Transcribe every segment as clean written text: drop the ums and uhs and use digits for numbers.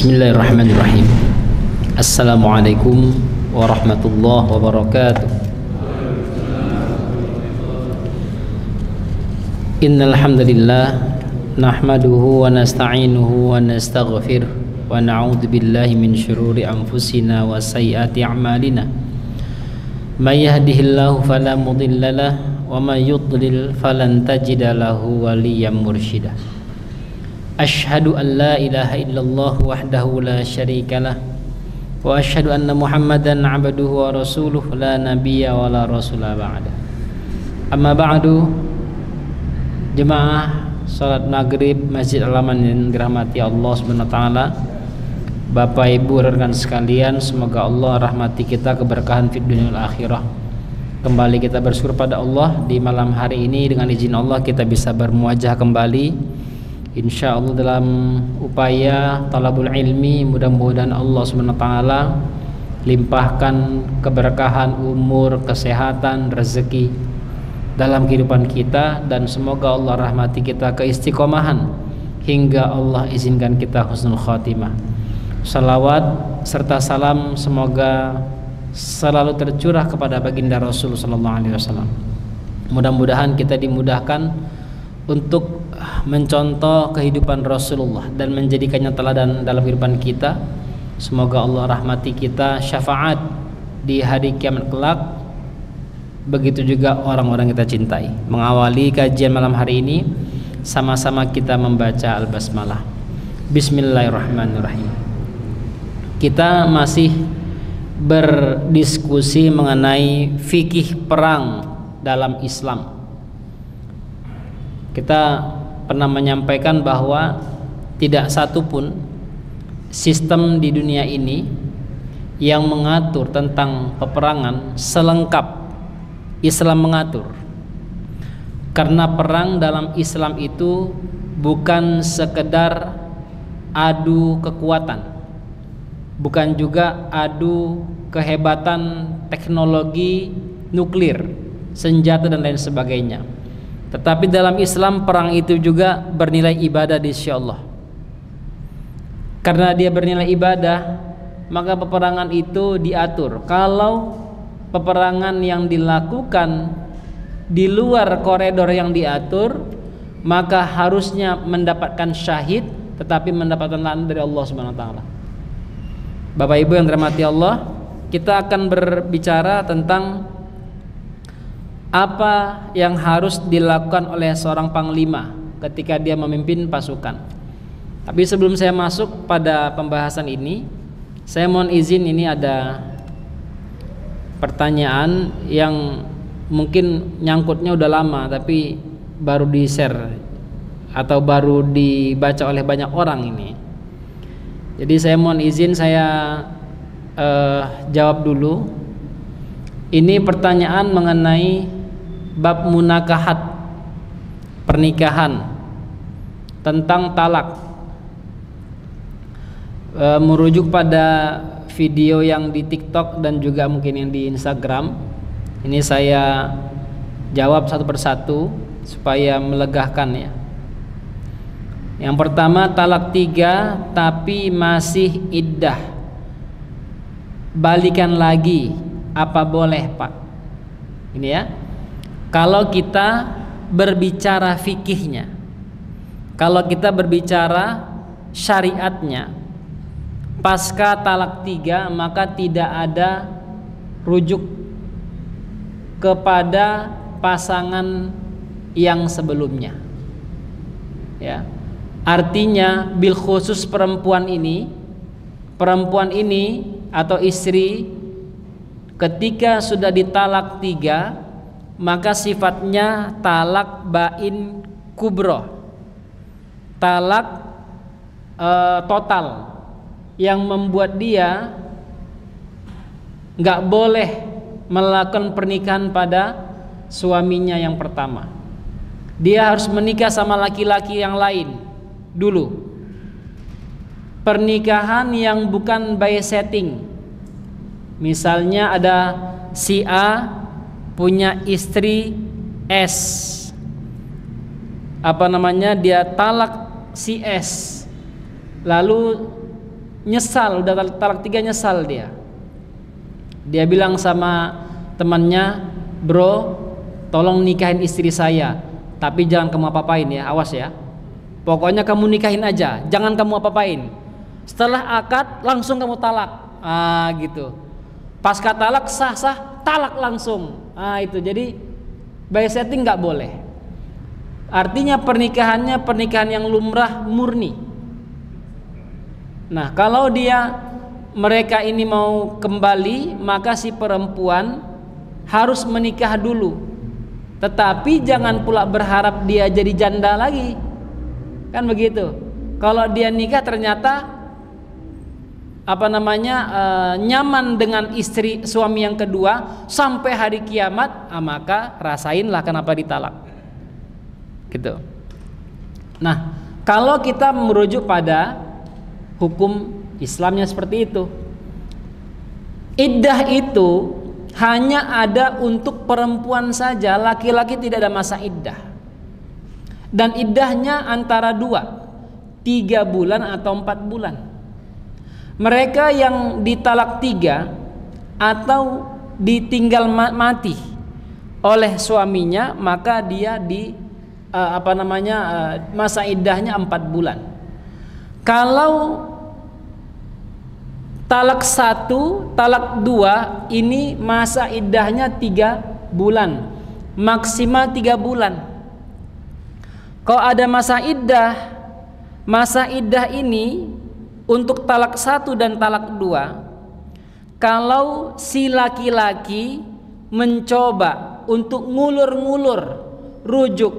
Bismillahirrahmanirrahim. Assalamualaikum warahmatullahi wabarakatuh. Innal hamdalillah nahmaduhu wa nasta'inuhu wa nastaghfiruh wa na'udzu billahi min syururi anfusina wa sayyiati a'malina. May yahdihillahu fala mudhillalah wa may yudlil falan tajida lahu waliyyan mursyida. Asyhadu an la ilaha illallah wahdahu la syarikalah wa asyhadu anna Muhammadan abduhu wa rasuluh la nabiyya wa la rasula ba'da. Amma ba'du, jemaah salat maghrib Masjid Al-Aman yang dirahmati Allah Subhanahu wa taala, Bapak Ibu rekan sekalian, semoga Allah rahmati kita keberkahan fid dunya wal akhirah. Kembali kita bersyukur pada Allah di malam hari ini, dengan izin Allah kita bisa bermuajah kembali insyaallah dalam upaya talabul ilmi. Mudah-mudahan Allah SWT limpahkan keberkahan umur, kesehatan, rezeki dalam kehidupan kita, dan semoga Allah rahmati kita keistiqomahan hingga Allah izinkan kita husnul khatimah. Salawat serta salam semoga selalu tercurah kepada baginda Rasul sallallahu alaihi wasallam. Mudah-mudahan kita dimudahkan untuk mencontoh kehidupan Rasulullah dan menjadikannya teladan dalam kehidupan kita. Semoga Allah rahmati kita, syafaat di hari kiamat kelak. Begitu juga orang-orang kita cintai. Mengawali kajian malam hari ini, sama-sama kita membaca Al-Basmalah. Bismillahirrahmanirrahim. Kita masih berdiskusi mengenai fikih perang dalam Islam. Kita pernah menyampaikan bahwa tidak satu pun sistem di dunia ini yang mengatur tentang peperangan selengkap Islam mengatur. Karena perang dalam Islam itu bukan sekedar adu kekuatan, bukan juga adu kehebatan teknologi nuklir, senjata dan lain sebagainya. Tetapi dalam Islam perang itu juga bernilai ibadah di sisi Allah. Karena dia bernilai ibadah, maka peperangan itu diatur. Kalau peperangan yang dilakukan di luar koridor yang diatur, maka harusnya mendapatkan syahid, tetapi mendapatkan laknat dari Allah Subhanahu wa taala. Bapak Ibu yang dirahmati Allah, kita akan berbicara tentang apa yang harus dilakukan oleh seorang panglima ketika dia memimpin pasukan. Tapi sebelum saya masuk pada pembahasan ini, saya mohon izin, ini ada pertanyaan yang mungkin nyangkutnya udah lama tapi baru di-share atau baru dibaca oleh banyak orang ini. Jadi saya mohon izin saya jawab dulu. Ini pertanyaan mengenai bab munakahat, pernikahan, tentang talak. Merujuk pada video yang di TikTok dan juga mungkin yang di Instagram. Ini saya jawab satu persatu supaya melegakan ya. Yang pertama, talak 3 tapi masih iddah, balikan lagi, apa boleh Pak? Ini ya. Kalau kita berbicara fikihnya, kalau kita berbicara syariatnya, pasca talak 3 maka tidak ada rujuk kepada pasangan yang sebelumnya. Ya. Artinya bil khusus perempuan ini atau istri ketika sudah ditalak 3, maka sifatnya talak bain kubro, talak total, yang membuat dia nggak boleh melakukan pernikahan pada suaminya yang pertama. Dia harus menikah sama laki-laki yang lain dulu. Pernikahan yang bukan by setting. Misalnya ada si A punya istri S, dia talak si S, lalu nyesal, udah talak 3 nyesal dia. Dia bilang sama temannya, "Bro, tolong nikahin istri saya, tapi jangan kamu apa-apain ya, awas ya. Pokoknya kamu nikahin aja, jangan kamu apa-apain. Setelah akad langsung kamu talak." Gitu. Pasca talak sah-sah, talak langsung. Itu. Jadi by setting nggak boleh. Artinya pernikahannya pernikahan yang lumrah murni. Nah, kalau mereka ini mau kembali, maka si perempuan harus menikah dulu. Tetapi jangan pula berharap dia jadi janda lagi. Kan begitu. Kalau dia nikah ternyata nyaman dengan suami yang kedua sampai hari kiamat, maka rasainlah kenapa ditalak. Gitu. Nah, kalau kita merujuk pada hukum Islamnya seperti itu, iddah itu hanya ada untuk perempuan saja, laki-laki tidak ada masa iddah. Dan iddahnya antara 3 bulan atau 4 bulan. Mereka yang ditalak 3 atau ditinggal mati oleh suaminya, maka dia masa iddahnya 4 bulan. Kalau talak 1, talak 2 ini masa iddahnya 3 bulan, maksimal 3 bulan. Kalau ada masa iddah ini untuk talak 1 dan talak 2, kalau si laki-laki mencoba untuk ngulur-ngulur rujuk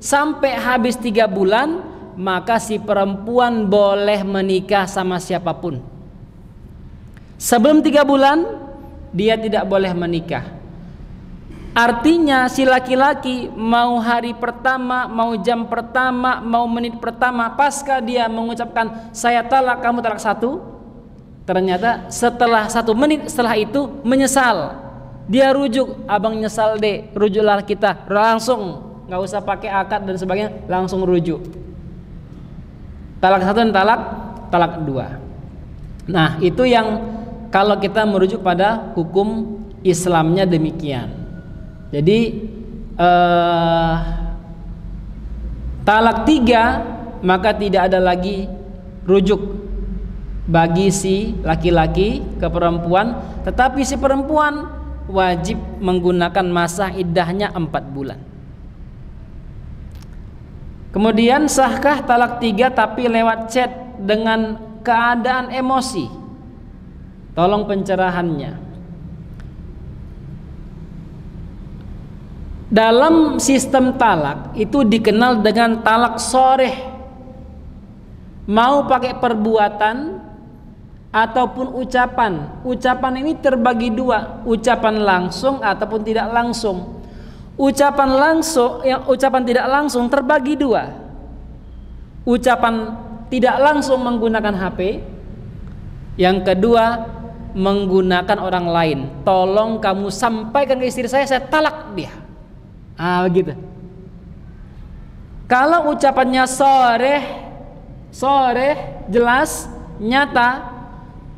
sampai habis 3 bulan, maka si perempuan boleh menikah sama siapapun. Sebelum 3 bulan dia tidak boleh menikah. Artinya si laki-laki mau hari pertama, mau jam pertama, mau menit pertama, pasca dia mengucapkan saya talak kamu talak 1, ternyata setelah 1 menit setelah itu menyesal, dia rujuk, abang nyesal deh, rujuklah kita langsung, nggak usah pakai akad dan sebagainya, langsung rujuk. Talak 1 dan talak 2. Nah, itu yang kalau kita merujuk pada hukum Islamnya demikian. Jadi talak 3 maka tidak ada lagi rujuk bagi si laki-laki ke perempuan, tetapi si perempuan wajib menggunakan masa iddahnya 4 bulan. Kemudian sahkah talak 3 tapi lewat chat dengan keadaan emosi? Tolong pencerahannya. Dalam sistem talak itu dikenal dengan talak soreh. Mau pakai perbuatan ataupun ucapan. Ucapan ini terbagi 2, ucapan langsung ataupun tidak langsung. Ucapan tidak langsung terbagi 2. Ucapan tidak langsung menggunakan HP. Yang kedua menggunakan orang lain. Tolong kamu sampaikan ke istri saya talak dia. Begitu. Kalau ucapannya soreh, jelas, nyata,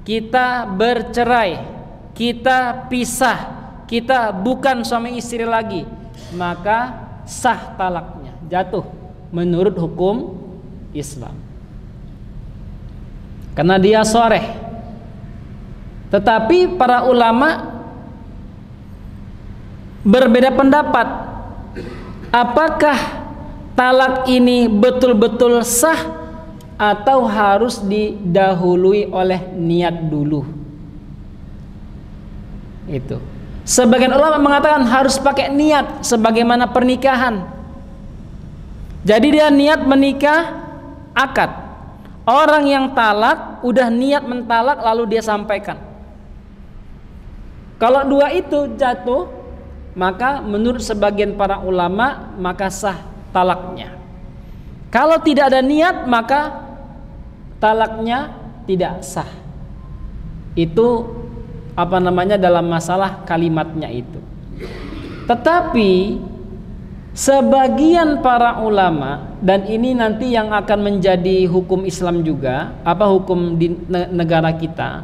kita bercerai, kita pisah, kita bukan suami istri lagi, maka sah talaknya, jatuh menurut hukum Islam. Karena dia soreh. Tetapi para ulama berbeda pendapat. Apakah talak ini betul-betul sah atau harus didahului oleh niat dulu? Itu. Sebagian ulama mengatakan harus pakai niat sebagaimana pernikahan. Jadi dia niat menikah, akad. Orang yang talak udah niat mentalak lalu dia sampaikan. Kalau 2 itu jatuh, maka menurut sebagian para ulama maka sah talaknya. Kalau tidak ada niat maka talaknya tidak sah. Itu dalam masalah kalimatnya itu. Tetapi Sebagian para ulama, dan ini nanti yang akan menjadi hukum Islam juga, apa hukum di negara kita,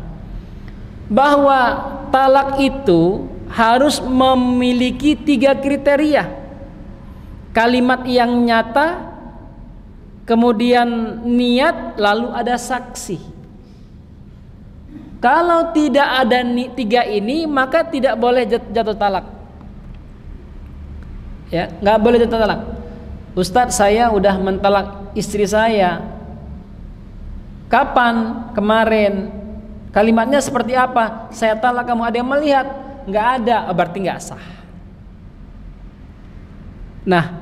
bahwa talak itu harus memiliki 3 kriteria. Kalimat yang nyata, kemudian niat, lalu ada saksi. Kalau tidak ada 3 ini, maka tidak boleh jatuh talak. Ya, nggak boleh jatuh talak. Ustadz, saya udah mentalak istri saya. Kapan? Kemarin. Kalimatnya seperti apa? Saya talak kamu, ada yang melihat? Nggak ada, berarti nggak sah. Nah,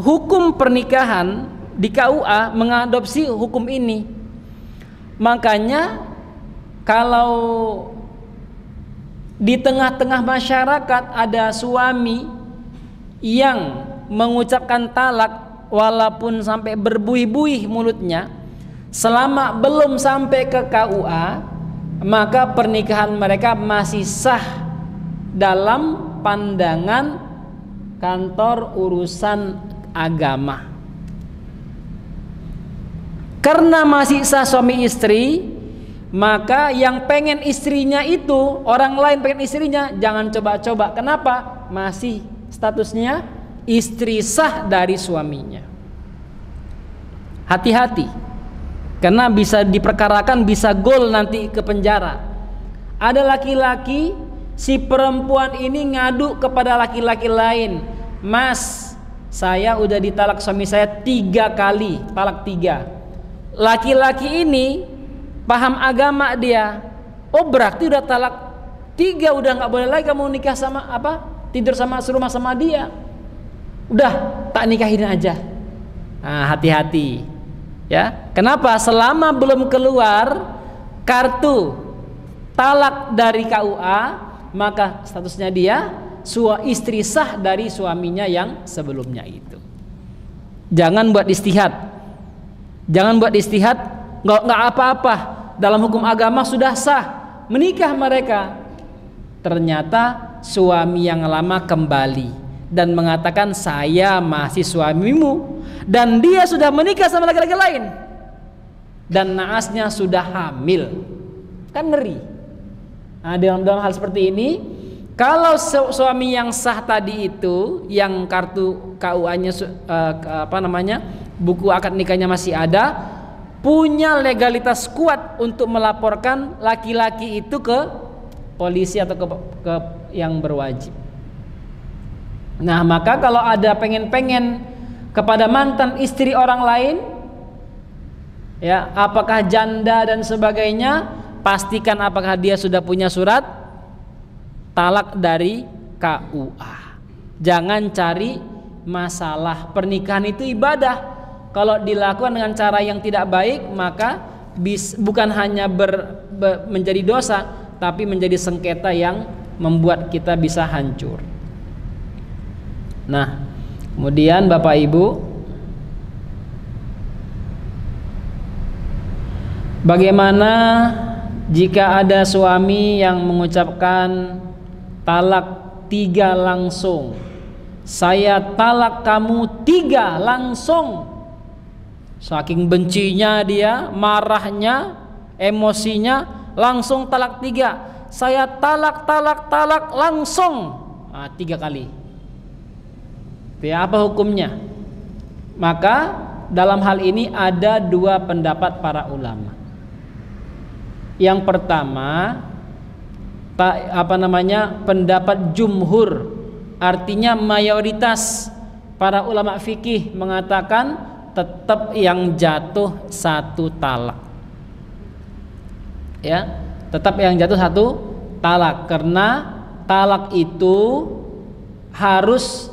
hukum pernikahan di KUA mengadopsi hukum ini. Makanya kalau di tengah-tengah masyarakat ada suami yang mengucapkan talak walaupun sampai berbuih-buih mulutnya, selama belum sampai ke KUA, maka pernikahan mereka masih sah dalam pandangan kantor urusan agama. Karena masih sah suami istri, maka yang pengen istrinya itu, orang lain pengen istrinya, jangan coba-coba. Kenapa? Masih statusnya istri sah dari suaminya. Hati-hati, karena bisa diperkarakan, bisa gol nanti ke penjara. Ada laki-laki, si perempuan ini ngadu kepada laki-laki lain, Mas, saya udah ditalak suami saya 3 kali, talak 3. Laki-laki ini paham agama dia, oh berarti udah talak 3, udah nggak boleh lagi kamu nikah sama tidur sama serumah sama dia, udah tak nikahin aja. Nah, hati-hati ya. Kenapa? Selama belum keluar kartu talak dari KUA, maka statusnya dia istri sah dari suaminya yang sebelumnya itu. Jangan buat istihad, nggak apa-apa, dalam hukum agama sudah sah menikah mereka. Ternyata suami yang lama kembali dan mengatakan saya masih suamimu, dan dia sudah menikah sama laki-laki lain dan naasnya sudah hamil. Kan ngeri. Nah, dalam hal seperti ini, kalau suami yang sah tadi itu, yang kartu KUA-nya buku akad nikahnya masih ada, punya legalitas kuat untuk melaporkan laki-laki itu ke polisi atau ke yang berwajib. Nah, maka kalau ada pengen-pengen kepada mantan istri orang lain, ya, apakah janda dan sebagainya, pastikan apakah dia sudah punya surat talak dari KUA. Jangan cari masalah. Pernikahan itu ibadah. Kalau dilakukan dengan cara yang tidak baik, maka bukan hanya menjadi dosa, tapi menjadi sengketa yang membuat kita bisa hancur. Nah, kemudian Bapak Ibu, bagaimana jika ada suami yang mengucapkan talak 3 langsung? Saya talak kamu 3 langsung. Saking bencinya dia, marahnya, emosinya, langsung talak 3. Saya talak langsung 3 kali. Ya, apa hukumnya? Maka dalam hal ini ada 2 pendapat para ulama. Yang pertama, pendapat jumhur, artinya mayoritas para ulama fikih mengatakan tetap yang jatuh 1 talak. Ya, tetap yang jatuh 1 talak, karena talak itu harus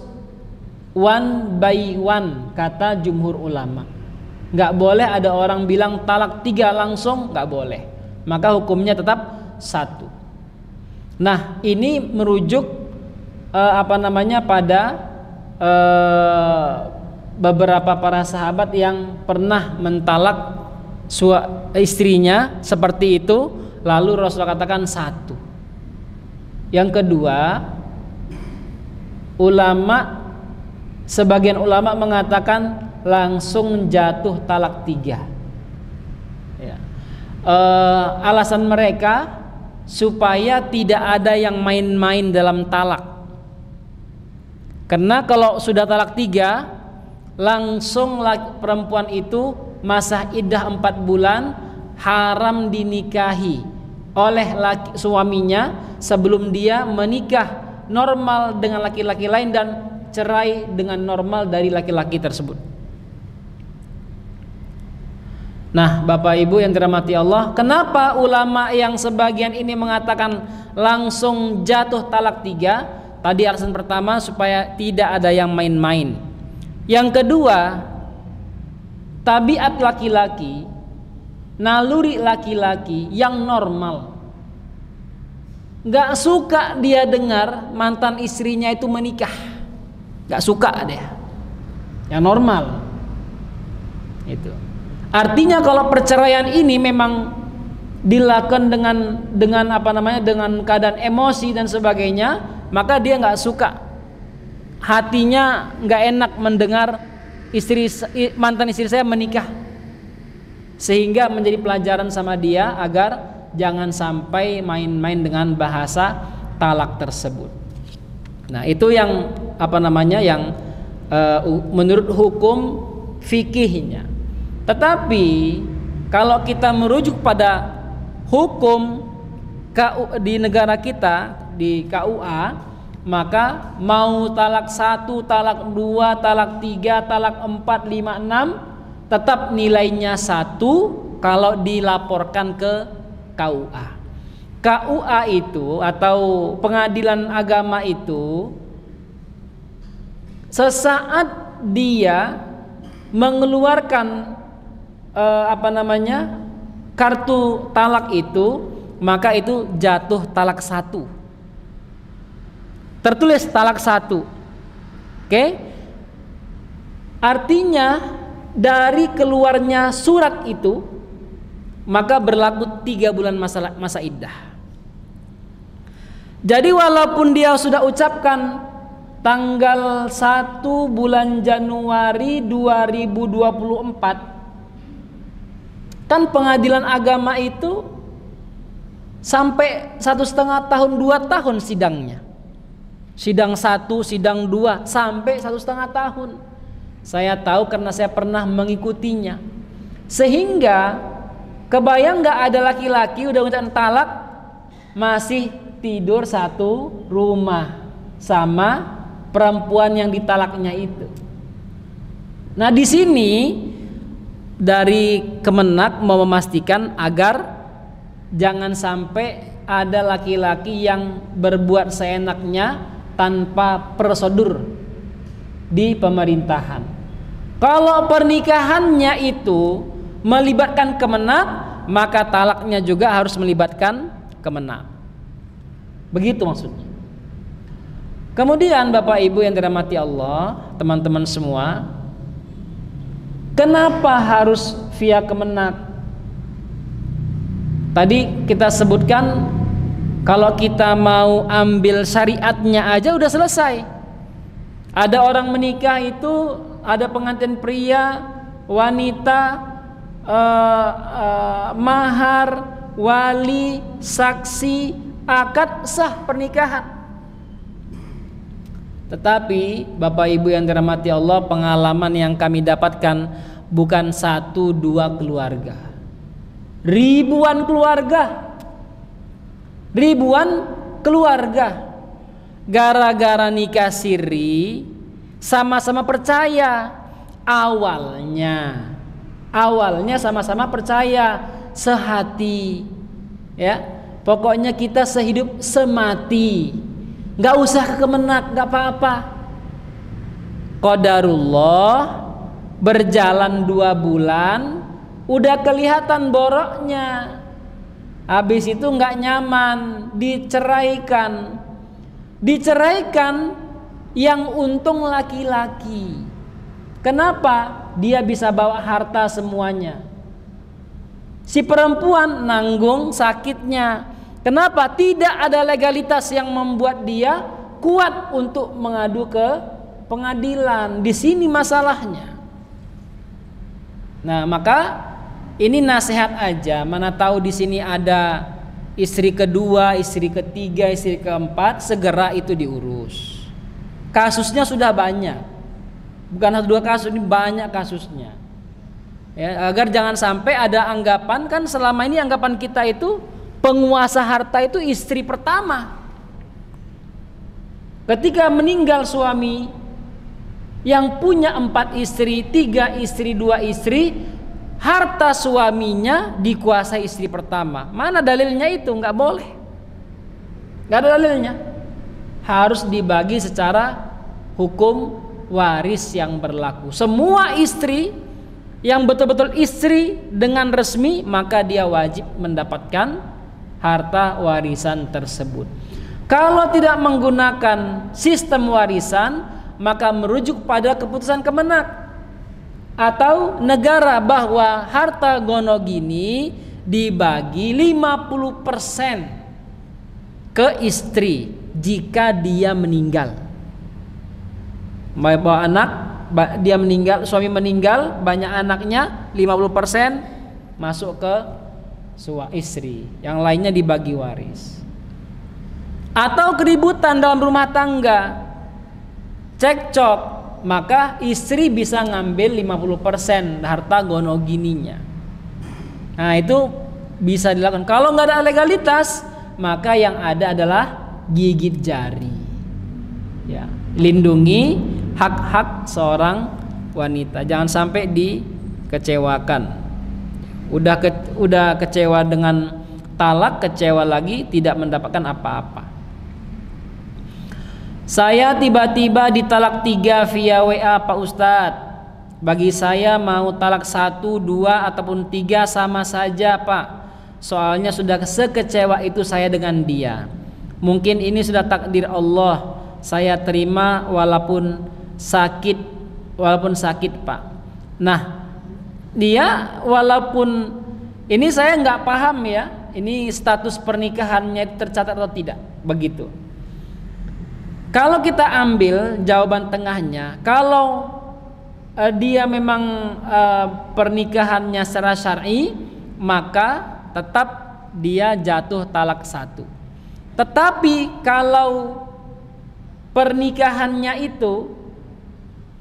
1 by 1 kata jumhur ulama. Nggak boleh ada orang bilang talak 3 langsung, nggak boleh. Maka hukumnya tetap 1. Nah, ini merujuk pada beberapa para sahabat yang pernah mentalak istrinya seperti itu, lalu Rasulullah katakan 1. Yang kedua, sebagian ulama mengatakan langsung jatuh talak 3. Ya. Alasan mereka supaya tidak ada yang main-main dalam talak. Karena kalau sudah talak 3, langsung perempuan itu masa iddah 4 bulan, haram dinikahi oleh suaminya sebelum dia menikah normal dengan laki-laki lain dan cerai dengan normal dari laki-laki tersebut. Nah, Bapak Ibu yang dirahmati Allah, kenapa ulama yang sebagian ini mengatakan langsung jatuh talak 3? Tadi alasan pertama supaya tidak ada yang main-main. Yang kedua, tabiat laki-laki, naluri laki-laki yang normal, gak suka dia dengar mantan istrinya itu menikah. Gak suka dia. Yang normal itu. Artinya kalau perceraian ini memang dilakukan dengan keadaan emosi dan sebagainya, maka dia nggak suka, hatinya nggak enak mendengar mantan istri saya menikah, sehingga menjadi pelajaran sama dia agar jangan sampai main-main dengan bahasa talak tersebut. Nah, itu yang yang menurut hukum fikihnya. Tetapi kalau kita merujuk pada hukum di negara kita di KUA, maka mau talak 1, talak 2, talak 3, talak 4, 5, 6 tetap nilainya 1 kalau dilaporkan ke KUA. KUA itu atau pengadilan agama itu sesaat dia mengeluarkan kartu talak itu, maka itu jatuh talak 1. Tertulis talak 1. Oke? Artinya dari keluarnya surat itu maka berlaku 3 bulan masa iddah. Jadi walaupun dia sudah ucapkan tanggal 1 bulan Januari 2024, kan pengadilan agama itu sampai 1,5 tahun 2 tahun sidangnya. Sidang 1, sidang 2 sampai 1,5 tahun. Saya tahu karena saya pernah mengikutinya. Sehingga kebayang nggak ada laki-laki udah ucapan talak masih tidur satu rumah sama perempuan yang ditalaknya itu. Nah, di sini dari Kemenak mau memastikan agar jangan sampai ada laki-laki yang berbuat seenaknya tanpa prosedur di pemerintahan. Kalau pernikahannya itu melibatkan Kemenak, maka talaknya juga harus melibatkan Kemenak. Begitu maksudnya. Kemudian Bapak Ibu yang dirahmati Allah, teman-teman semua, kenapa harus via Kemenak? Tadi kita sebutkan kalau kita mau ambil syariatnya aja udah selesai. Ada orang menikah itu ada pengantin pria, wanita, mahar, wali, saksi, akad, sah pernikahan. Tetapi Bapak Ibu yang dirahmati Allah, pengalaman yang kami dapatkan bukan 1, 2 keluarga, ribuan keluarga gara-gara nikah siri sama-sama percaya. Awalnya sama-sama percaya, sehati, ya pokoknya kita sehidup semati, nggak usah ke Kemenak, nggak apa-apa. Qadarullah berjalan 2 bulan udah kelihatan boroknya, habis itu nggak nyaman, diceraikan. Yang untung laki-laki. Kenapa? Dia bisa bawa harta semuanya, si perempuan nanggung sakitnya. Kenapa? Tidak ada legalitas yang membuat dia kuat untuk mengadu ke pengadilan. Di sini masalahnya. Nah, maka ini nasihat aja. Mana tahu di sini ada istri kedua, istri ketiga, istri keempat, segera itu diurus. Kasusnya sudah banyak. Bukan satu dua kasus, ini banyak kasusnya. Ya, agar jangan sampai ada anggapan, kan selama ini anggapan kita itu penguasa harta itu istri pertama. Ketika meninggal suami yang punya 4 istri, 3 istri, 2 istri, harta suaminya dikuasai istri pertama. Mana dalilnya itu? Nggak boleh. Nggak ada dalilnya. Harus dibagi secara hukum waris yang berlaku. Semua istri yang betul-betul istri dengan resmi, maka dia wajib mendapatkan harta warisan tersebut. Kalau tidak menggunakan sistem warisan, maka merujuk pada keputusan Kemenak atau negara bahwa harta gonogini dibagi 50% ke istri jika dia meninggal. Bawa anak, dia meninggal, suami meninggal, banyak anaknya, 50% masuk ke istri, yang lainnya dibagi waris. Atau keributan dalam rumah tangga, cekcok, maka istri bisa ngambil 50% harta gonogininya. Nah, itu bisa dilakukan. Kalau nggak ada legalitas, maka yang ada adalah gigit jari. Ya, lindungi hak-hak seorang wanita, jangan sampai dikecewakan. Udah kecewa dengan talak, kecewa lagi tidak mendapatkan apa-apa. Saya tiba-tiba ditalak 3 via WA Pak Ustadz. Bagi saya mau talak 1, 2 ataupun 3 sama saja Pak. Soalnya sudah sekecewa itu saya dengan dia. Mungkin ini sudah takdir Allah. Saya terima walaupun sakit Pak. Nah, dia walaupun ini saya nggak paham ya. Ini status pernikahannya tercatat atau tidak, begitu. Kalau kita ambil jawaban tengahnya, kalau dia memang pernikahannya secara syar'i, maka tetap dia jatuh talak 1. Tetapi kalau pernikahannya itu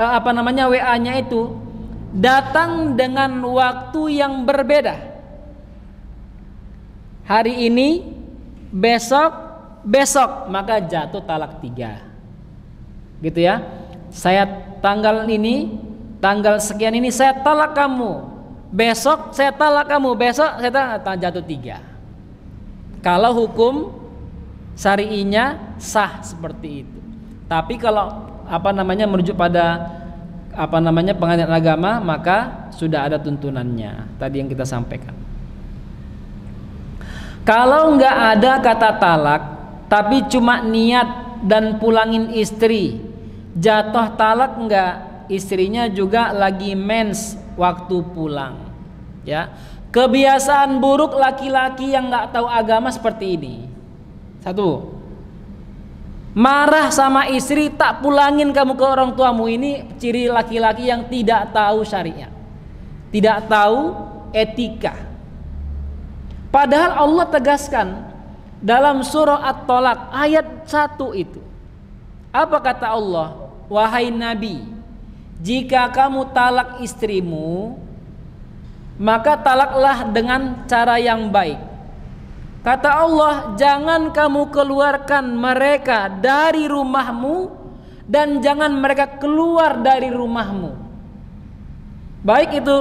WA-nya itu datang dengan waktu yang berbeda. Hari ini, besok, maka jatuh talak 3. Gitu ya. Saya tanggal ini, tanggal sekian ini saya talak kamu. Besok saya talak kamu, besok saya jatuh 3. Kalau hukum syar'inya sah seperti itu. Tapi kalau merujuk pada pengadilan agama, maka sudah ada tuntunannya tadi yang kita sampaikan. Kalau nggak ada kata talak, tapi cuma niat dan pulangin istri, jatuh talak enggak? Istrinya juga lagi mens waktu pulang. Ya, kebiasaan buruk laki-laki yang nggak tahu agama seperti ini. 1, marah sama istri, tak pulangin kamu ke orang tuamu. Ini ciri laki-laki yang tidak tahu syariat, tidak tahu etika. Padahal Allah tegaskan dalam surah At-Tolak ayat 1 itu. Apa kata Allah? Wahai Nabi, jika kamu talak istrimu, maka talaklah dengan cara yang baik. Kata Allah, jangan kamu keluarkan mereka dari rumahmu dan jangan mereka keluar dari rumahmu. Baik itu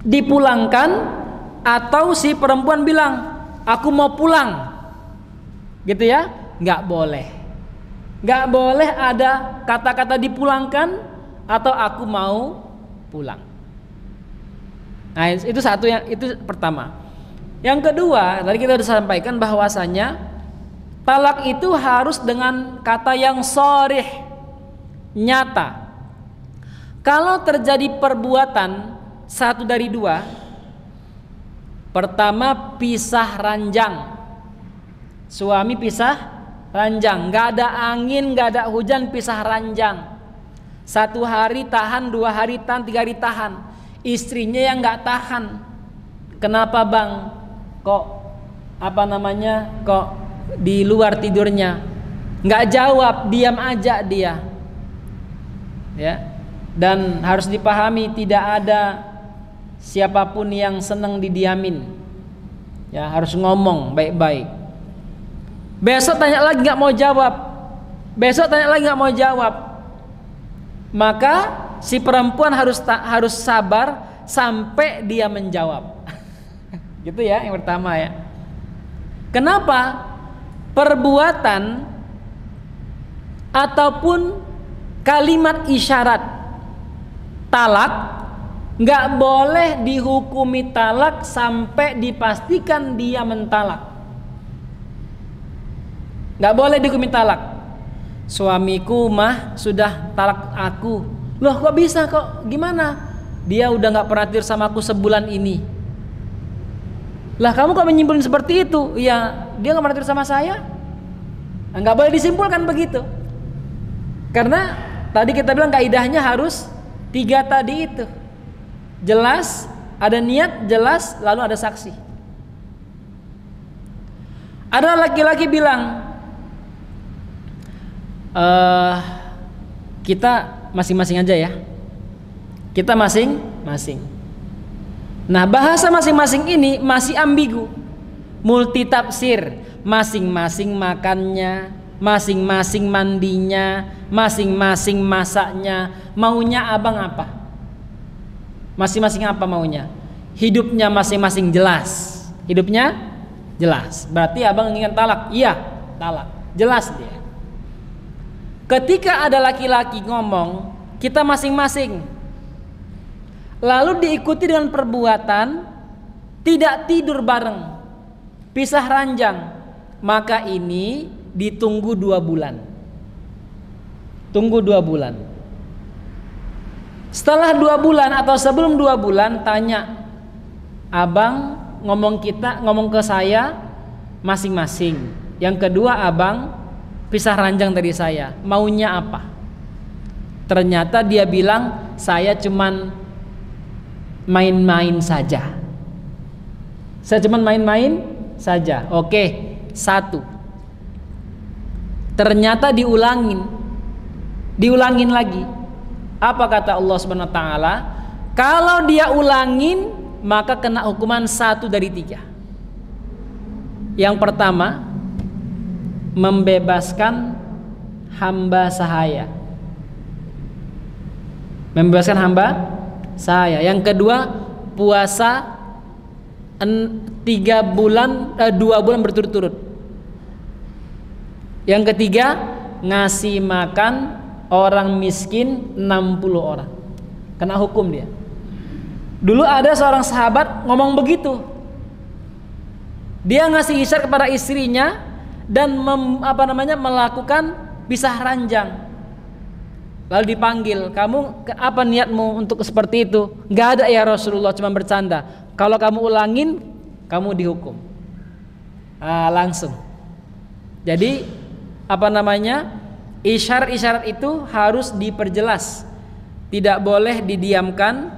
dipulangkan atau si perempuan bilang, aku mau pulang, gitu ya, nggak boleh. Nggak boleh ada kata-kata dipulangkan atau aku mau pulang. Nah, itu satu, yang itu pertama. Yang kedua, tadi kita sudah sampaikan bahwasanya talak itu harus dengan kata yang sharih, nyata. Kalau terjadi perbuatan 1 dari 2, pertama pisah ranjang, suami pisah ranjang, nggak ada angin, nggak ada hujan, pisah ranjang. 1 hari tahan, 2 hari tahan, 3 hari tahan. Istrinya yang nggak tahan. Kenapa bang? Kok kok di luar tidurnya? Nggak jawab, diam aja dia. Ya. Dan harus dipahami tidak ada siapapun yang senang didiamin. Ya, harus ngomong baik-baik. Besok tanya lagi nggak mau jawab. Besok tanya lagi nggak mau jawab. Maka si perempuan harus sabar sampai dia menjawab. Gitu ya, yang pertama ya. Kenapa? Perbuatan ataupun kalimat isyarat talak nggak boleh dihukumi talak sampai dipastikan dia mentalak. Nggak boleh dihukumi talak. Suamiku mah sudah talak aku. Loh kok bisa, kok gimana? Dia udah nggak pernah tidur sama aku sebulan ini. Lah kamu kok menyimpulkan seperti itu? Ya dia nggak pernah tidur sama saya. Nggak boleh disimpulkan begitu. Karena tadi kita bilang kaidahnya harus 3 tadi itu. Jelas, ada niat, jelas, lalu ada saksi. Ada laki-laki bilang, kita masing-masing aja ya. Kita masing-masing. Nah, bahasa masing-masing ini masih ambigu, multi tafsir. Masing-masing makannya, masing-masing mandinya, masing-masing masaknya. Maunya abang apa? Masing-masing apa maunya? Hidupnya masing-masing jelas. Hidupnya jelas. Berarti abang ingin talak? Iya, talak. Jelas dia. Ketika ada laki-laki ngomong, kita masing-masing, lalu diikuti dengan perbuatan tidak tidur bareng, pisah ranjang, maka ini ditunggu 2 bulan. Tunggu 2 bulan. Setelah 2 bulan atau sebelum 2 bulan tanya, abang ngomong ke saya masing-masing. Yang kedua, abang pisah ranjang dari saya, maunya apa? Ternyata dia bilang, saya cuman main-main saja. Saya cuman main-main saja. Oke, 1. Ternyata diulangin lagi. Apa kata Allah Subhanahu wa taala? Kalau dia ulangin, maka kena hukuman 1 dari 3. Yang pertama, membebaskan hamba sahaya. Membebaskan hamba sahaya. Yang kedua, puasa 2 bulan berturut-turut. Yang ketiga, ngasih makan orang miskin 60 orang. Kena hukum dia. Dulu ada seorang sahabat ngomong begitu. Dia ngasih isyarat kepada istrinya dan melakukan pisah ranjang. Lalu dipanggil, kamu apa niatmu untuk seperti itu? Gak ada ya Rasulullah, cuma bercanda. Kalau kamu ulangin, kamu dihukum. Langsung. Jadi isyarat-isyarat itu harus diperjelas, tidak boleh didiamkan.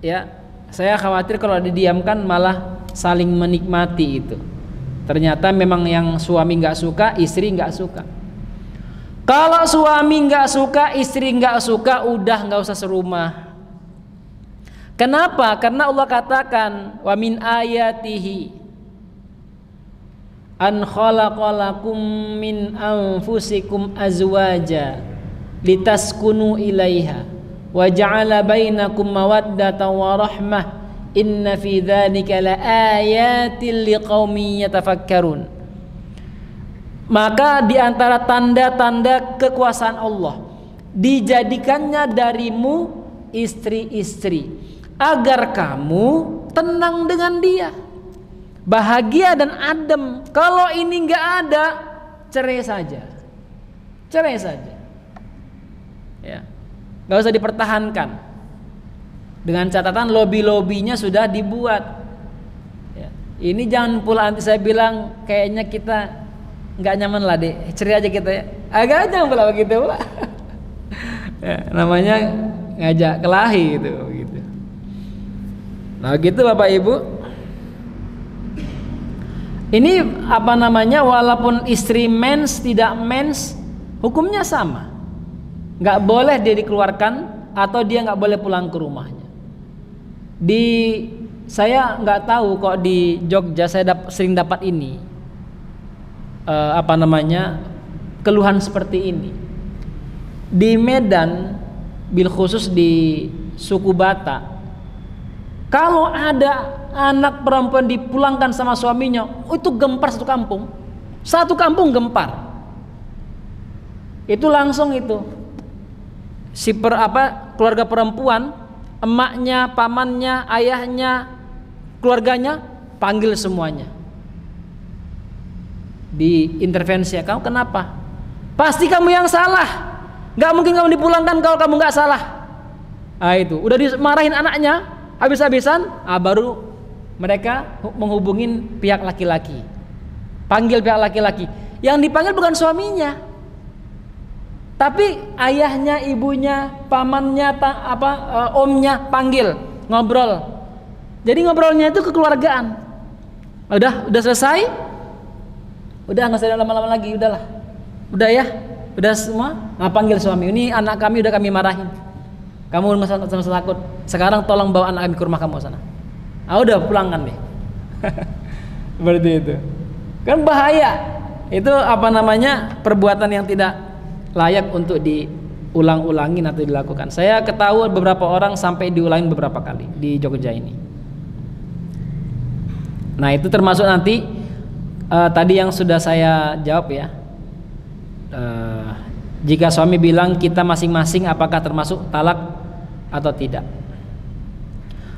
Ya, saya khawatir kalau didiamkan malah saling menikmati itu. Ternyata memang yang suami nggak suka, istri nggak suka. Kalau suami nggak suka, istri nggak suka, udah nggak usah serumah. Kenapa? Karena Allah katakan, wa min ayatihi an khalaqalakum min anfusikum azwaja litaskunu ilaiha wa ja'ala bainakum mawaddatan wa rahmah inna fi dzalika laayatil liqaumin yatafakkarun. Maka di antara tanda-tanda kekuasaan Allah, dijadikannya darimu istri-istri agar kamu tenang dengan dia, bahagia dan adem. Kalau ini nggak ada, cerai saja, ya, nggak usah dipertahankan. Dengan catatan lobby-lobbynya sudah dibuat. Ya. Ini jangan pula nanti saya bilang kayaknya kita nggak nyaman lah dek, ceria aja kita ya. Agak jangan pula begitu pula. Ya, namanya ngajak kelahi gitu. Nah gitu Bapak Ibu. Ini apa namanya, walaupun istri mens tidak mens, hukumnya sama. Nggak boleh dia dikeluarkan atau dia nggak boleh pulang ke rumahnya. Saya nggak tahu kok di Jogja saya sering dapat ini keluhan seperti ini. Di Medan, bil khusus di suku Batak, kalau ada anak perempuan dipulangkan sama suaminya, itu gempar satu kampung gempar. Itu langsung itu keluarga perempuan, emaknya, pamannya, ayahnya, keluarganya panggil semuanya, diintervensi. Kamu kenapa? Pasti kamu yang salah. Gak mungkin kamu dipulangkan kalau kamu gak salah. Itu udah dimarahin anaknya habis-habisan, baru mereka menghubungin pihak laki-laki, panggil pihak laki-laki. Yang dipanggil bukan suaminya, tapi ayahnya, ibunya, pamannya, omnya panggil, ngobrol. Jadi ngobrolnya itu kekeluargaan. Udah selesai, udah nggak usah lama-lama lagi, udahlah, udah ya, udah semua. Panggil suami, ini anak kami udah kami marahin, kamu sama takut. Sekarang tolong bawa anak kami ke rumah kamu sana. Udah pulangkan deh. Seperti itu. Kan bahaya. Itu perbuatan yang tidak layak untuk diulang-ulangin atau dilakukan. Saya ketahui beberapa orang sampai diulangin beberapa kali di Jogja ini. Nah itu termasuk nanti tadi yang sudah saya jawab ya. Jika suami bilang kita masing-masing apakah termasuk talak atau tidak.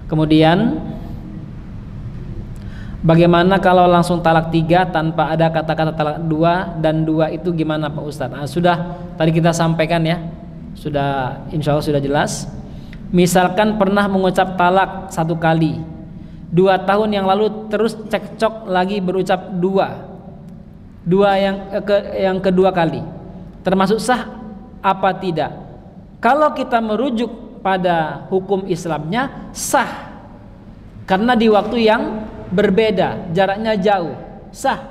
Kemudian bagaimana kalau langsung talak 3 tanpa ada kata-kata talak 2, dan 2 itu gimana Pak Ustadz? Sudah tadi kita sampaikan ya, sudah insya Allah sudah jelas. Misalkan pernah mengucap talak 1 kali, 2 tahun yang lalu terus cekcok lagi berucap 2 yang kedua kali, termasuk sah apa tidak? Kalau kita merujuk pada hukum Islamnya sah, karena di waktu yang berbeda, jaraknya jauh, sah,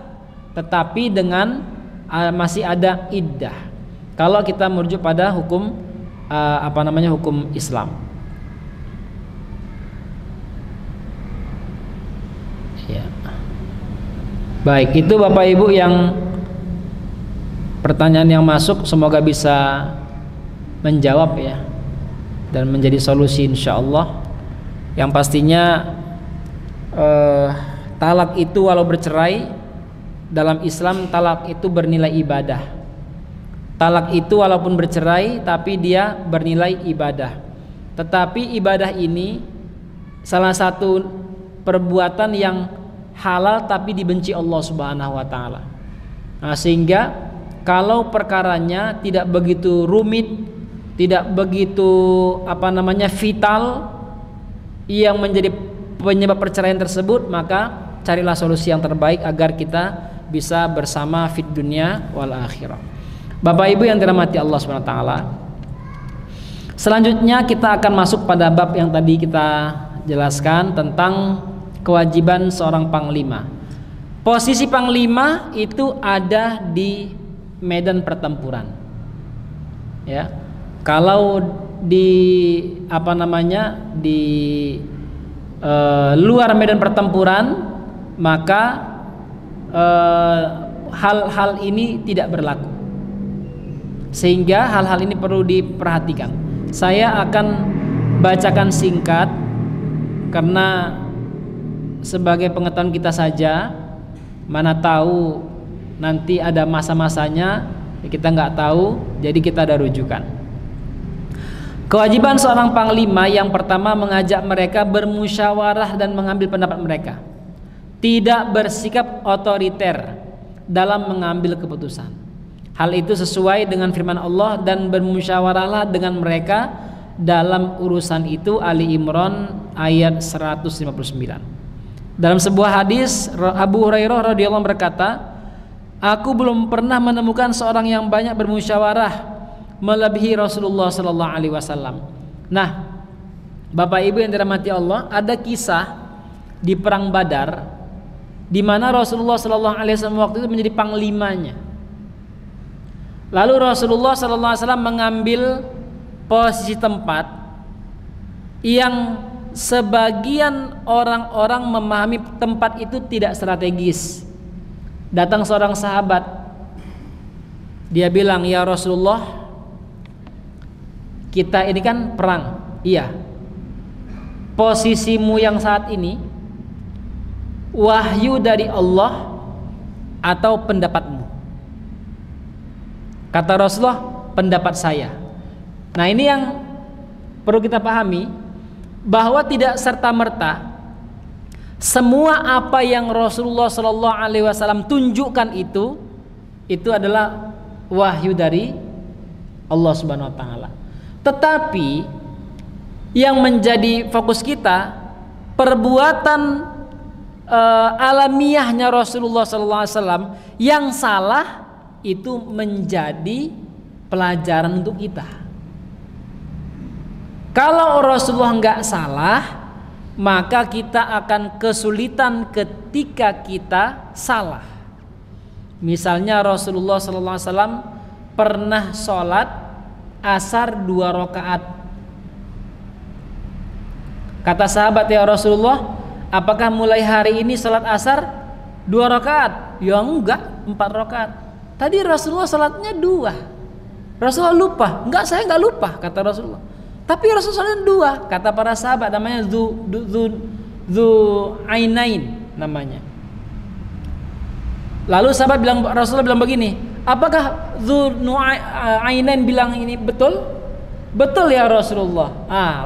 tetapi dengan masih ada iddah. Kalau kita merujuk pada hukum hukum Islam. Ya. Baik, itu Bapak Ibu yang pertanyaan yang masuk, semoga bisa menjawab ya dan menjadi solusi insyaallah. Yang pastinya talak itu walau bercerai dalam Islam, talak itu bernilai ibadah. Talak itu walaupun bercerai tapi dia bernilai ibadah. Tetapi ibadah ini salah satu perbuatan yang halal tapi dibenci Allah Subhanahu wa taala. Nah, sehingga kalau perkaranya tidak begitu rumit, tidak begitu vital yang menjadi penyebab perceraian tersebut, maka carilah solusi yang terbaik agar kita bisa bersama fid dunya wal akhirah. Bapak Ibu yang dirahmati Allah Subhanahu wa taala, selanjutnya kita akan masuk pada bab yang tadi kita jelaskan tentang kewajiban seorang panglima. Posisi panglima itu ada di medan pertempuran. Ya. Kalau di luar medan pertempuran, maka hal-hal ini tidak berlaku. Sehingga hal-hal ini perlu diperhatikan. Saya akan bacakan singkat karena sebagai pengetahuan kita saja, mana tahu nanti ada masa-masanya kita nggak tahu, jadi kita ada rujukan. Kewajiban seorang panglima yang pertama mengajak mereka bermusyawarah dan mengambil pendapat mereka, tidak bersikap otoriter dalam mengambil keputusan. Hal itu sesuai dengan firman Allah, dan bermusyawarahlah dengan mereka dalam urusan itu, Ali Imran ayat 159. Dalam sebuah hadis Abu Hurairah radhiyallahu anhu berkata, Aku belum pernah menemukan seorang yang banyak bermusyawarah melebihi Rasulullah sallallahu alaihi wasallam. Nah, Bapak Ibu yang dirahmati Allah, ada kisah di perang Badar di mana Rasulullah sallallahu alaihi wasallam waktu itu menjadi panglimanya. Lalu Rasulullah sallallahu alaihi wasallam mengambil posisi tempat yang sebagian orang-orang memahami tempat itu tidak strategis. Datang seorang sahabat, dia bilang, "Ya Rasulullah, kita ini kan perang." "Iya." "Posisimu yang saat ini wahyu dari Allah atau pendapatmu?" Kata Rasulullah, "Pendapat saya." Nah, ini yang perlu kita pahami, bahwa tidak serta-merta semua apa yang Rasulullah Shallallahu Alaihi Wasallam tunjukkan itu adalah wahyu dari Allah Subhanahu Wa Taala. Tetapi yang menjadi fokus kita perbuatan alamiahnya Rasulullah Shallallahu Alaihi Wasallam yang salah itu menjadi pelajaran untuk kita. Kalau Rasulullah nggak salah, maka kita akan kesulitan ketika kita salah. Misalnya Rasulullah SAW pernah sholat asar 2 rakaat. Kata sahabat, "Ya Rasulullah, apakah mulai hari ini sholat asar 2 rakaat?" "Ya enggak, 4 rakaat." "Tadi Rasulullah sholatnya 2. Rasulullah lupa." "Enggak, saya enggak lupa," kata Rasulullah. "Tapi Rasulullah 2, kata para sahabat, namanya Dzu Ainain namanya. Lalu sahabat bilang, Rasulullah bilang begini, "Apakah Dzu Ainain bilang ini betul?" "Betul ya Rasulullah."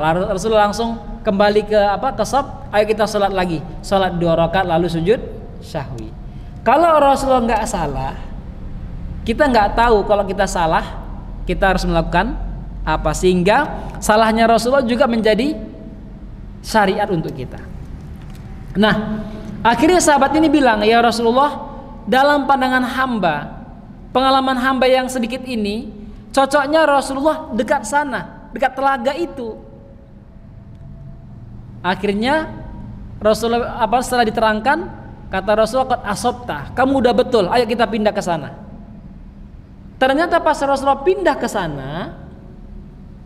Lalu Rasulullah langsung kembali ke shaf, "Ayo kita sholat lagi." Sholat 2 rakaat lalu sujud syahwi. Kalau Rasulullah nggak salah, kita nggak tahu kalau kita salah, kita harus melakukan apa, sehingga salahnya Rasulullah juga menjadi syariat untuk kita. Nah, akhirnya sahabat ini bilang, "Ya Rasulullah, dalam pandangan hamba, pengalaman hamba yang sedikit ini, cocoknya Rasulullah dekat sana, dekat telaga itu." Akhirnya Rasulullah setelah diterangkan, kata Rasulullah, "Qad asabta, kamu udah betul, ayo kita pindah ke sana." Ternyata pas Rasulullah pindah ke sana,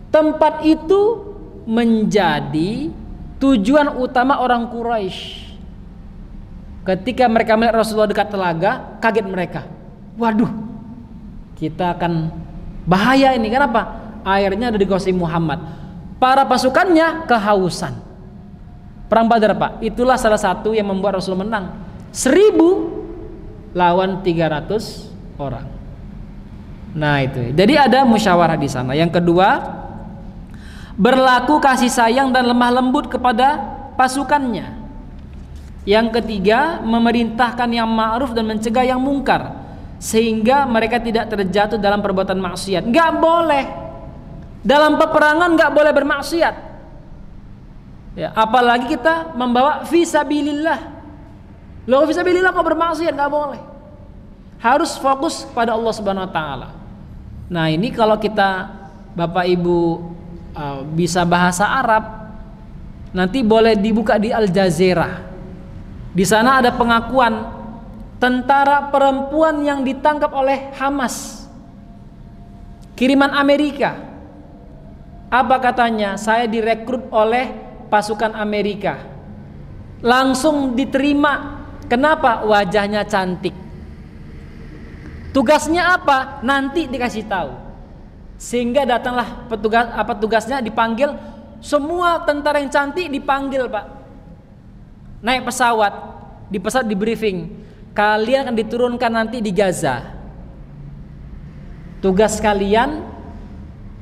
tempat itu menjadi tujuan utama orang Quraisy. Ketika mereka melihat Rasulullah dekat telaga, kaget mereka. "Waduh, kita akan bahaya ini." Kenapa? Airnya ada di kuasai Muhammad. Para pasukannya kehausan. Perang Badar, Pak, itulah salah satu yang membuat Rasulullah menang. 1000 lawan 300 orang. Nah itu. Jadi ada musyawarah di sana. Yang kedua, berlaku kasih sayang dan lemah lembut kepada pasukannya. Yang ketiga, memerintahkan yang ma'ruf dan mencegah yang mungkar, sehingga mereka tidak terjatuh dalam perbuatan maksiat. Nggak boleh dalam peperangan, nggak boleh bermaksiat ya, apalagi kita membawa fisabilillah. Loh, fisabilillah kok bermaksiat? Nggak boleh. Harus fokus pada Allah Subhanahu Wa Taala. Nah ini kalau kita Bapak Ibu bisa bahasa Arab, nanti boleh dibuka di Al Jazeera. Di sana ada pengakuan tentara perempuan yang ditangkap oleh Hamas, kiriman Amerika. Apa katanya? "Saya direkrut oleh pasukan Amerika." Langsung diterima. Kenapa? Wajahnya cantik. Tugasnya apa? Nanti dikasih tahu. Sehingga datanglah tugasnya dipanggil, semua tentara yang cantik dipanggil, Pak. Naik pesawat, di pesawat di briefing, "Kalian akan diturunkan nanti di Gaza. Tugas kalian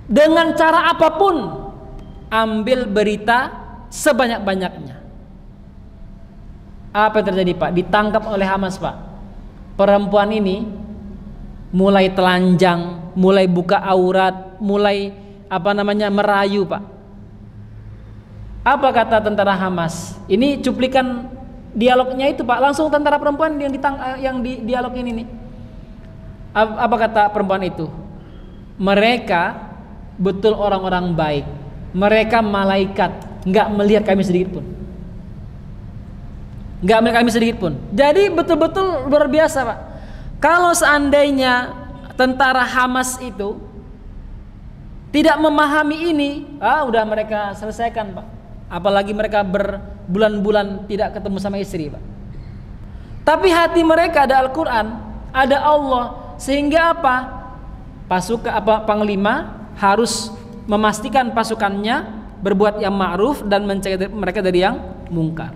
dengan cara apapun ambil berita sebanyak-banyaknya." Apa yang terjadi, Pak? Ditangkap oleh Hamas, Pak. Perempuan ini mulai telanjang, mulai buka aurat, mulai merayu, Pak. Apa kata tentara Hamas? Ini cuplikan dialognya itu, Pak. Langsung tentara perempuan yang dialog ini nih. Apa kata perempuan itu? Mereka betul orang-orang baik, mereka malaikat, nggak melihat kami sedikit pun, nggak melihat kami sedikit pun. Jadi betul-betul luar biasa, Pak. Kalau seandainya tentara Hamas itu tidak memahami ini, udah mereka selesaikan, Pak. Apalagi mereka berbulan-bulan tidak ketemu sama istri, Pak. Tapi hati mereka ada Al-Quran, ada Allah, sehingga apa? Panglima harus memastikan pasukannya berbuat yang ma'ruf dan mencegah mereka dari yang mungkar.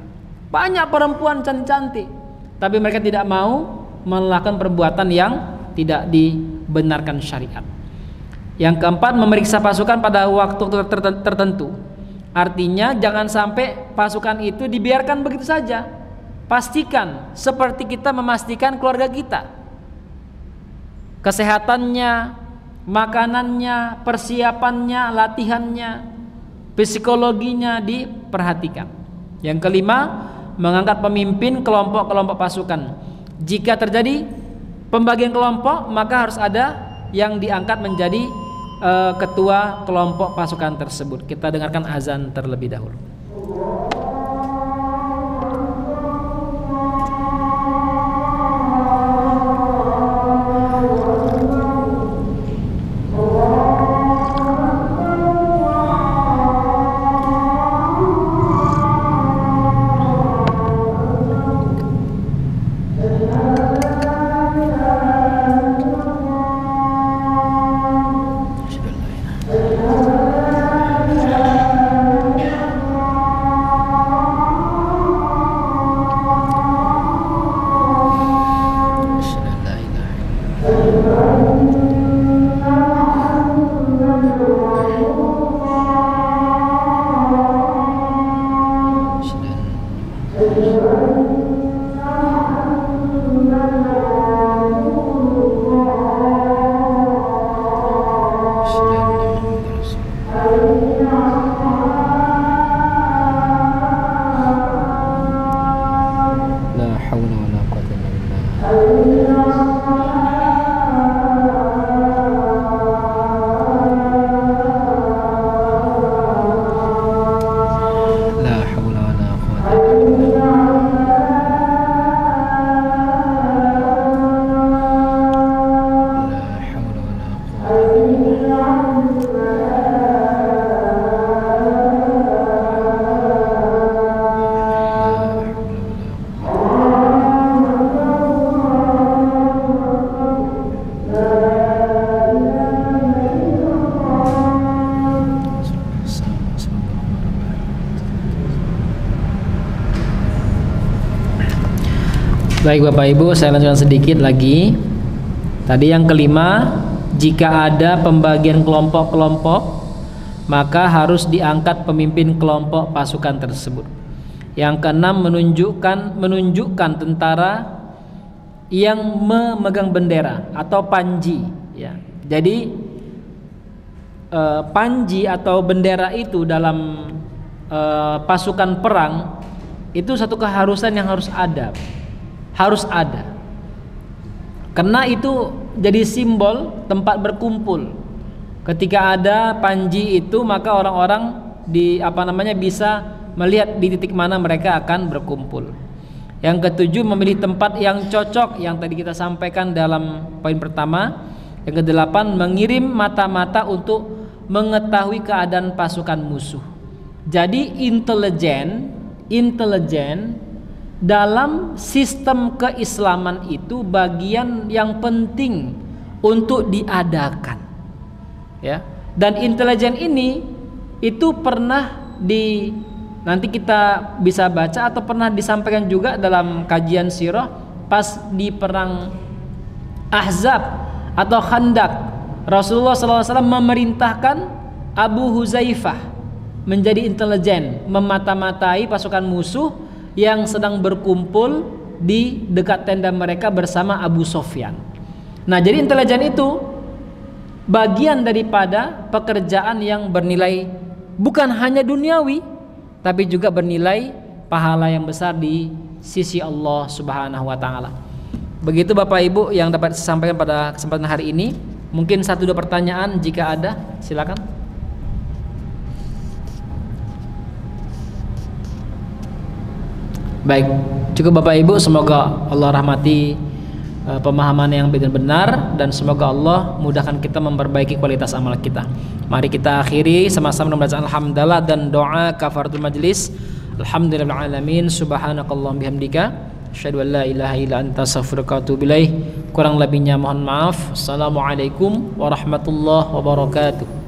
Banyak perempuan cantik-cantik, tapi mereka tidak mau melakukan perbuatan yang tidak dibenarkan syariat. Yang keempat, memeriksa pasukan pada waktu tertentu. Artinya jangan sampai pasukan itu dibiarkan begitu saja. Pastikan seperti kita memastikan keluarga kita, kesehatannya, makanannya, persiapannya, latihannya, psikologinya diperhatikan. Yang kelima, mengangkat pemimpin kelompok-kelompok pasukan. Jika terjadi pembagian kelompok, maka harus ada yang diangkat menjadi ketua kelompok pasukan tersebut. Kita dengarkan azan terlebih dahulu. Baik Bapak Ibu, saya lanjutkan sedikit lagi. Tadi yang kelima, jika ada pembagian kelompok-kelompok, maka harus diangkat pemimpin kelompok pasukan tersebut. Yang keenam, menunjukkan tentara yang memegang bendera atau panji, ya. Jadi panji atau bendera itu dalam pasukan perang itu satu keharusan yang harus ada. Karena itu jadi simbol tempat berkumpul. Ketika ada panji itu, maka orang-orang bisa melihat di titik mana mereka akan berkumpul. Yang ketujuh, memilih tempat yang cocok yang tadi kita sampaikan dalam poin pertama. Yang kedelapan, mengirim mata-mata untuk mengetahui keadaan pasukan musuh. Jadi intelijen dalam sistem keislaman itu bagian yang penting untuk diadakan, ya. Dan intelijen ini itu pernah nanti kita bisa baca atau pernah disampaikan juga dalam kajian sirah pas di perang Ahzab atau Khandaq. Rasulullah SAW memerintahkan Abu Huzaifah menjadi intelijen, memata-matai pasukan musuh yang sedang berkumpul di dekat tenda mereka bersama Abu Sofyan. Nah, jadi intelijen itu bagian daripada pekerjaan yang bernilai bukan hanya duniawi, tapi juga bernilai pahala yang besar di sisi Allah Subhanahu wa taala. Begitu Bapak Ibu yang dapat saya sampaikan pada kesempatan hari ini. Mungkin 1-2 pertanyaan jika ada, silakan. Baik, cukup Bapak Ibu, semoga Allah rahmati pemahaman yang benar dan semoga Allah mudahkan kita memperbaiki kualitas amal kita. Mari kita akhiri sama-sama membaca alhamdulillah dan doa kafaratul majlis. Alhamdulillahil alamin, subhanakallahumma bihamdika asyhadu an la ilaha illa anta astaghfiruka wa atubu ilaik. Kurang lebihnya mohon maaf. Assalamualaikum warahmatullahi wabarakatuh.